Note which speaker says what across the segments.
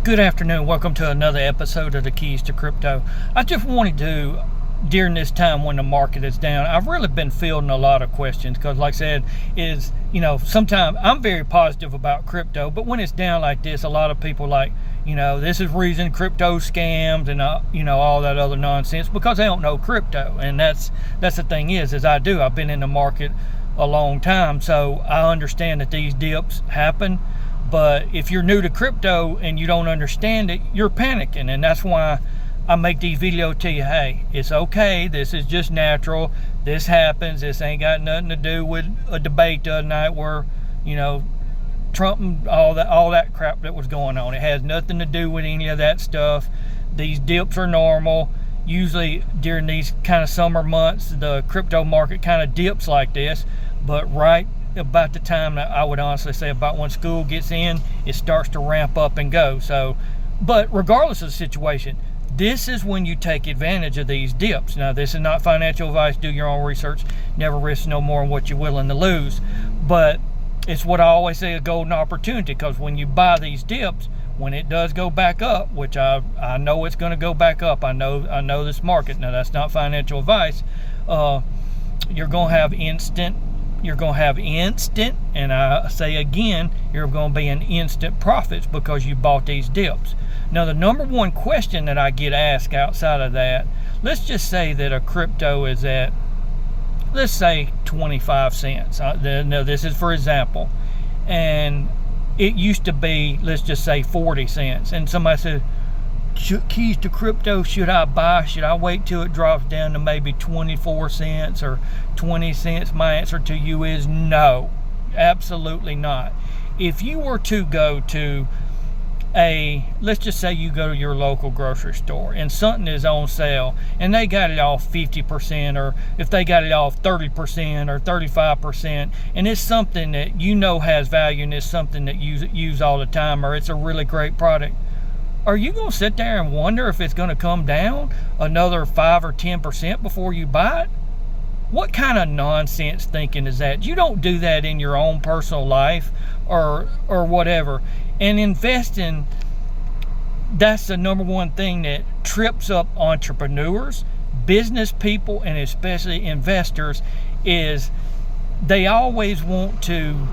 Speaker 1: Good afternoon. Welcome to another episode of the Keys to Crypto. I just wanted to, during this time when the market is down, I've really been fielding a lot of questions because, like I said, sometimes I'm very positive about crypto, but when it's down like this, a lot of people this is reason crypto scams and all that other nonsense because they don't know crypto. And that's the thing is I've been in the market a long time, so I understand that these dips happen. But if you're new to crypto and you don't understand it, you're panicking. And that's why I make these videos to you, hey, it's okay. This is just natural. This happens. This ain't got nothing to do with a debate the other night where, Trump and all that crap that was going on. It has nothing to do with any of that stuff. These dips are normal. Usually during these kind of summer months, the crypto market kind of dips like this. But right about the time that I would honestly say about when school gets in, it starts to ramp up and go. So, but regardless of the situation, this is when you take advantage of these dips. Now, this is not financial advice. Do your own research. Never risk no more than what you're willing to lose. But it's what I always say, a golden opportunity, because when you buy these dips, when it does go back up, which I know it's going to go back up. I know this market. Now, that's not financial advice. You're going to have instant, and I say again, you're going to be in instant profits because you bought these dips. Now, the number one question that I get asked outside of that, let's just say that a crypto is at, let's say 25 cents. Now, this is for example, and it used to be, let's just say 40 cents. And somebody said, Keys to Crypto, should I buy? Should I wait till it drops down to maybe 24 cents or 20 cents? My answer to you is no, absolutely not. If you were to go to let's just say you go to your local grocery store and something is on sale and they got it off 50%, or if they got it off 30% or 35%, and it's something that has value and it's something that you use all the time, or it's a really great product, are you going to sit there and wonder if it's going to come down another 5 or 10% before you buy it? What kind of nonsense thinking is that? You don't do that in your own personal life or whatever. And investing, that's the number one thing that trips up entrepreneurs, business people, and especially investors, is they always want to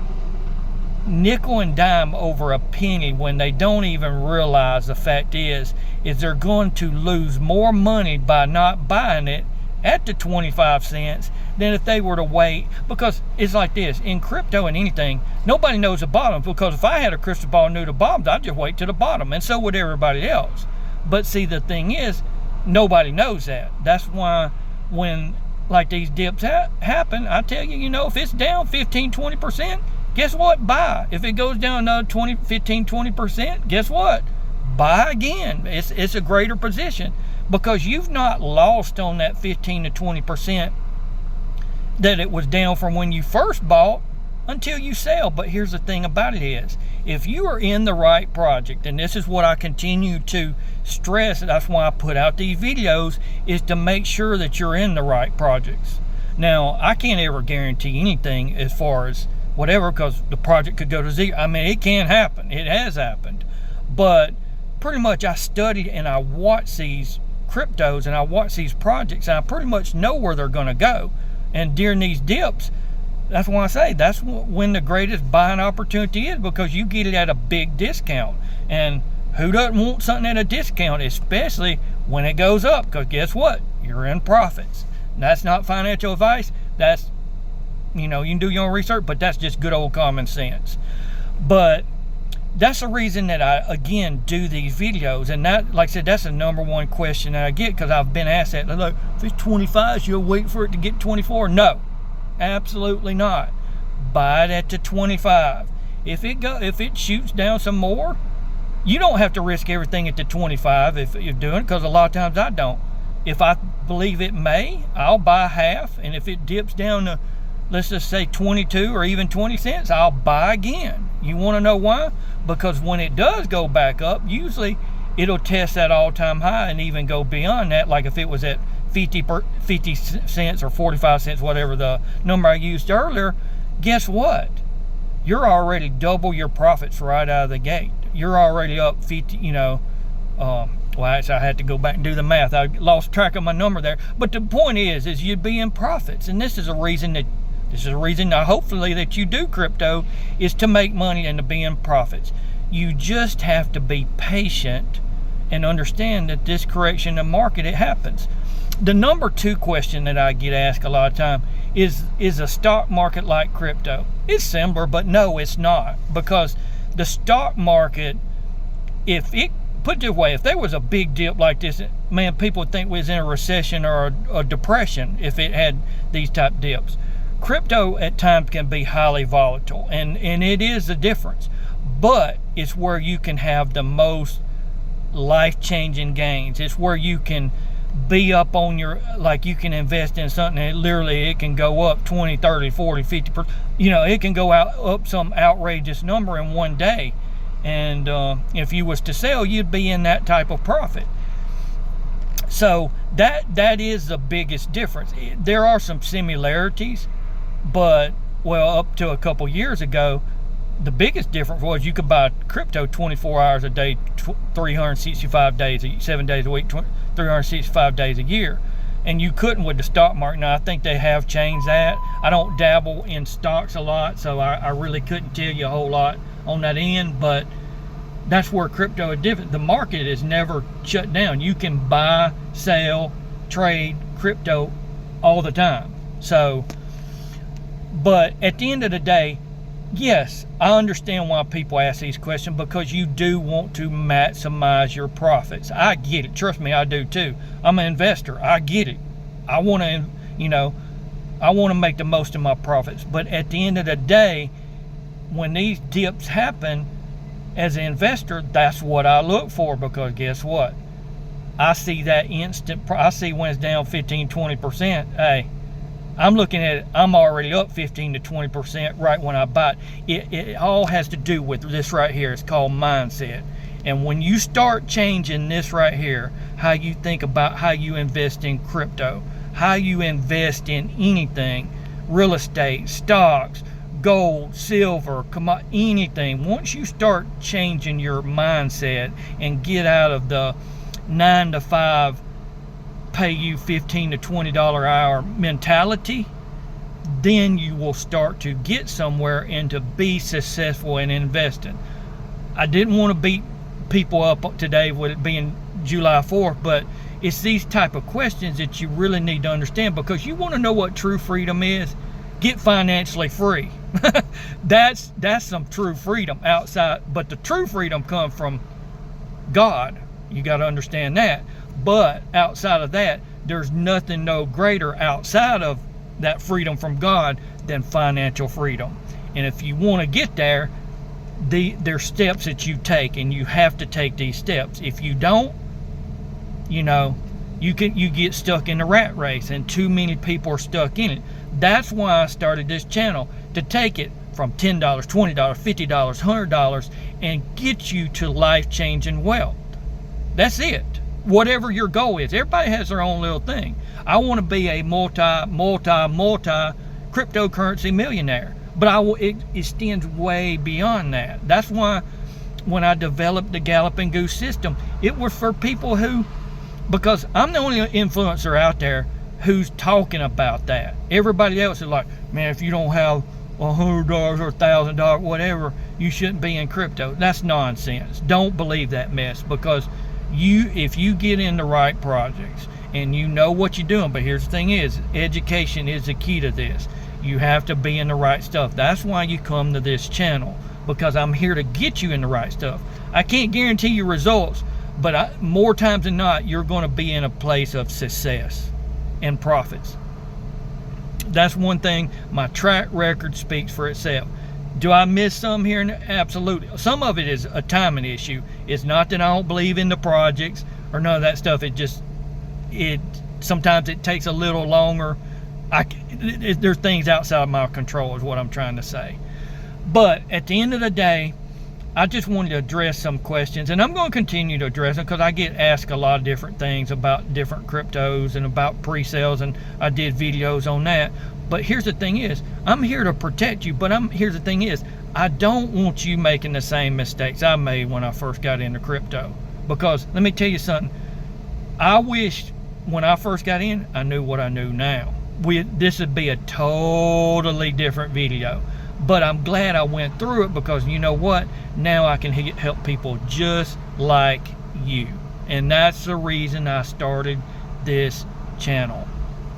Speaker 1: nickel and dime over a penny when they don't even realize the fact is they're going to lose more money by not buying it at the 25 cents than if they were to wait. Because it's like this, in crypto and anything, nobody knows the bottom, because if I had a crystal ball and knew the bottoms, I'd just wait to the bottom, and so would everybody else. But see, the thing is, nobody knows that. That's why when like these dips happen, I tell you, if it's down 15-20%, guess what? Buy. If it goes down another 15-20%, guess what? Buy again. It's a greater position, because you've not lost on that 15-20% that it was down from when you first bought until you sell. But here's the thing about it is, if you are in the right project, and this is what I continue to stress, that's why I put out these videos, is to make sure that you're in the right projects. Now, I can't ever guarantee anything as far as whatever, because the project could go to zero. I mean, it can happen. It has happened. But pretty much I studied and I watch these cryptos and I watch these projects, and I pretty much know where they're going to go. And during these dips, that's why I say that's when the greatest buying opportunity is, because you get it at a big discount. And who doesn't want something at a discount, especially when it goes up? Because guess what? You're in profits. And that's not financial advice. That's, you can do your own research, but that's just good old common sense. But that's the reason that I, again, do these videos. And that, like I said, that's the number one question that I get, because I've been asked that. Like, if it's 25, you'll wait for it to get 24? No, absolutely not. Buy it at the 25. If it shoots down some more, you don't have to risk everything at the 25 if you're doing it, because a lot of times I don't. If I believe it may, I'll buy half, and if it dips down to, let's just say 22 or even 20 cents, I'll buy again. You want to know why? Because when it does go back up, usually it'll test that all-time high and even go beyond that. Like if it was at 50 cents or 45 cents, whatever the number I used earlier, guess what? You're already double your profits right out of the gate. you're already up 50, well, actually, I had to go back and do the math. I lost track of my number there. But the point is you'd be in profits. And this is a reason hopefully that you do crypto, is to make money and to be in profits. You just have to be patient and understand that this correction in the market, it happens. The number 2 question that I get asked a lot of time is a stock market like crypto? It's similar, but no, it's not. Because the stock market, put it this way, if there was a big dip like this, man, people would think we was in a recession or a depression if it had these type dips. Crypto at times can be highly volatile, and it is the difference. But it's where you can have the most life-changing gains. It's where you can be up on you can invest in something and literally it can go up 20, 30, 40, 50%. It can go up some outrageous number in one day. And if you was to sell, you'd be in that type of profit. So that is the biggest difference. There are some similarities, but up to a couple years ago, the biggest difference was you could buy crypto 24 hours a day, 365 days, 7 days a week, 365 days a year. And you couldn't with the stock market. Now, I think they have changed that. I don't dabble in stocks a lot, so I really couldn't tell you a whole lot on that end, but that's where crypto is different. The market is never shut down. You can buy, sell, trade crypto all the time. So, but at the end of the day, yes, I understand why people ask these questions, because you do want to maximize your profits. I get it. Trust me, I do too. I'm an investor. I get it. I want to make the most of my profits. But at the end of the day, when these dips happen, as an investor, that's what I look for, because guess what? I see that I see when it's down 15, 20%. Hey, I'm looking at it, I'm already up 15 to 20% right when I buy it. It all has to do with this right here. It's called mindset. And when you start changing this right here, how you think about how you invest in crypto, how you invest in anything, real estate, stocks, gold, silver, anything. Once you start changing your mindset and get out of the 9 to 5 pay you $15 to $20 an hour mentality, then you will start to get somewhere and to be successful in investing. I didn't want to beat people up today with it being July 4th, but it's these type of questions that you really need to understand, because you want to know what true freedom is. Get financially free. That's some true freedom outside, but the true freedom comes from God. You got to understand that. But outside of that, there's nothing no greater outside of that freedom from God than financial freedom. And if you want to get there, there's steps that you take, and you have to take these steps. If you don't, you get stuck in the rat race, and too many people are stuck in it. That's why I started this channel, to take it from $10, $20, $50, $100 and get you to life-changing wealth. That's it. Whatever your goal is. Everybody has their own little thing. I want to be a multi cryptocurrency millionaire, but it extends way beyond that. That's why when I developed the Galloping Goose system, it was for people because I'm the only influencer out there who's talking about that. Everybody else is like, man, if you don't have $100 or $1,000, whatever, you shouldn't be in crypto. That's nonsense. Don't believe that mess, because if you get in the right projects and you know what you're doing, but here's the thing is, education is the key to this. You have to be in the right stuff. That's why you come to this channel, because I'm here to get you in the right stuff. I can't guarantee you results, but more times than not, you're going to be in a place of success and profits. That's one thing. My track record speaks for itself. Do I miss some here? Absolutely. Some of it is a timing issue. It's not that I don't believe in the projects or none of that stuff. Sometimes it takes a little longer. There's things outside of my control is what I'm trying to say. But at the end of the day, I just wanted to address some questions, and I'm going to continue to address them, because I get asked a lot of different things about different cryptos and about pre-sales, and I did videos on that. But here's the thing is, I'm here to protect you, but here's the thing is, I don't want you making the same mistakes I made when I first got into crypto. Because let me tell you something, I wish when I first got in, I knew what I knew now. This would be a totally different video. But I'm glad I went through it, because you know what? Now I can help people just like you. And that's the reason I started this channel,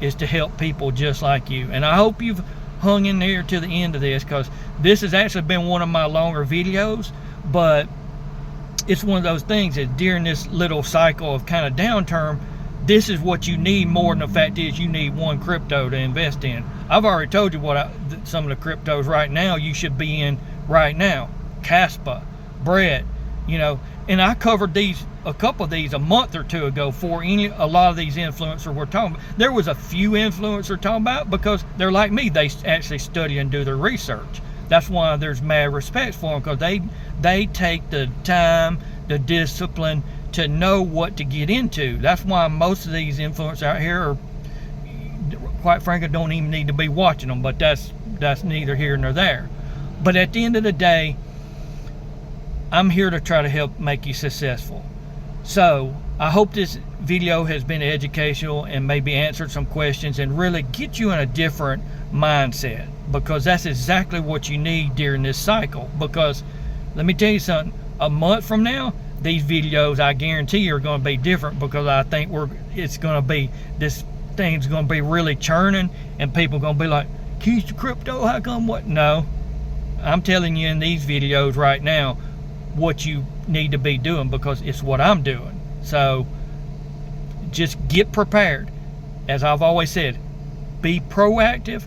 Speaker 1: is to help people just like you. And I hope you've hung in there to the end of this, because this has actually been one of my longer videos, but it's one of those things that during this little cycle of kind of downturn, this is what you need more than the fact is you need one crypto to invest in. I've already told you what some of the cryptos right now you should be in right now. Kaspa, Bread, you know, and I covered a couple of these a month or two ago for a lot of these influencers we're talking about. There was a few influencers talking about, because they're like me, they actually study and do their research. That's why there's mad respect for them, because they take the time, the discipline to know what to get into. That's why most of these influencers out here are, quite frankly, don't even need to be watching them, but that's neither here nor there. But at the end of the day, I'm here to try to help make you successful. So I hope this video has been educational and maybe answered some questions and really get you in a different mindset, because that's exactly what you need during this cycle. Because let me tell you something, a month from now, these videos, I guarantee you, are going to be different, because I think this thing's going to be really churning, and people are going to be like, keys to crypto, how come what? No, I'm telling you in these videos right now what you need to be doing, because it's what I'm doing. So just get prepared. As I've always said, be proactive,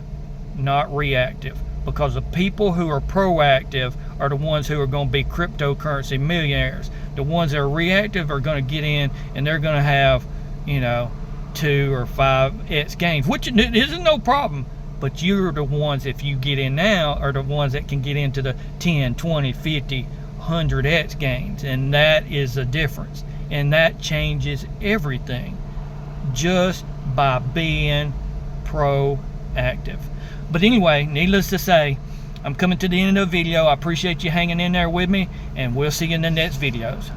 Speaker 1: not reactive, because the people who are proactive are the ones who are going to be cryptocurrency millionaires. The ones that are reactive are going to get in and they're going to have, 2 or 5x gains, which isn't no problem. But you're the ones, if you get in now, are the ones that can get into the 10, 20, 50, 100x gains. And that is the difference. And that changes everything just by being proactive. But anyway, needless to say, I'm coming to the end of the video. I appreciate you hanging in there with me, and we'll see you in the next videos.